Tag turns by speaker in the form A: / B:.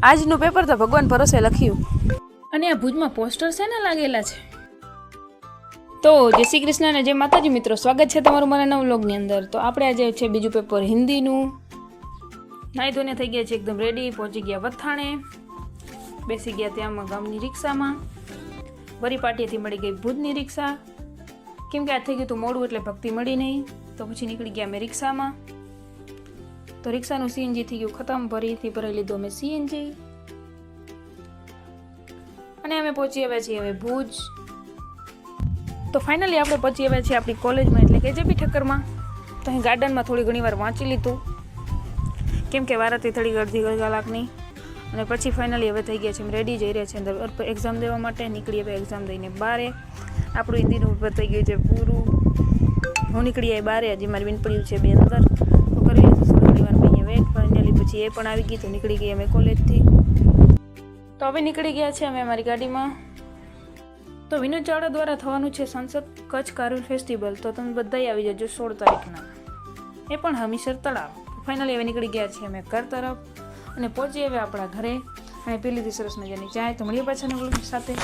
A: આજનું પેપર તો ભગવાન ભરોસે લખ્યું. અને આ ભુજમાં પોસ્ટર છે ને લાગેલા છે. તો જય શ્રી કૃષ્ણ અને જય માતાજી મિત્રો, સ્વાગત છે તમારું મારા નવ વ્લોગની અંદર. તો આપણે આજે છે બીજું પેપર હિન્દીનું. નાહી ધોઈને થઈ ગયા છે એકદમ રેડી, પહોંચી ગયા વથાણે, બેસી ગયા ત્યાં ગામની રિક્ષામાં. વરી પાટીએથી મળી ગઈ ભુજની રિક્ષા, કેમ કે આ થઈ ગયું હતું મોડું એટલે ભક્તિ મળી નહીં. તો પછી નીકળી ગયા અમે રિક્ષામાં. તો રિક્ષાનું સીએનજી થઈ ગયું ખતમ, ફરીથી ભરાઈ લીધું અમે સીએનજી અને અમે પહોંચી આવ્યા છીએ હવે ભુજ. તો ફાઇનલી આપણે પહોંચી આવ્યા છીએ આપણી કોલેજમાં, એટલે કે જેબી ઠક્કરમાં. તો અહીં ગાર્ડનમાં થોડી ઘણી વાર વાંચી લીધું, કેમ કે વાર હતી થોડી અડધી કલાકની. અને પછી ફાઇનલી હવે થઈ ગયા છે રેડી, જઈ રહ્યા છે અંદર એક્ઝામ દેવા માટે. નીકળી હવે એક્ઝામ દઈને બારે. આપણું હિન્દીનું પેપર થઈ ગયું છે પૂરું. હું નીકળી આવી બારે, હજી મારી બેનપણીઓ છે બે અંદર. તો કરી લીધું થોડી ઘણી વાર અહીંયા વેટ. ફાઇનલી પછી એ પણ આવી ગઈ, તો નીકળી ગઈ અમે કોલેજથી. તો હવે નીકળી ગયા છે અમે અમારી ગાડીમાં. તો વિનોદ ચાવડા દ્વારા થવાનું છે સંસદ કચ્છ કારુલ ફેસ્ટિવલ. તો તમે બધાય આવી જજો 16 તારીખના, એ પણ હમીસર તળાવ. ફાઇનલી હવે નીકળી ગયા છીએ અમે ઘર તરફ અને પહોંચી આવ્યા આપણા ઘરે. અને પી લીધી સરસ મજાની ચાય. તો મળીએ પાછા નવા સાથે.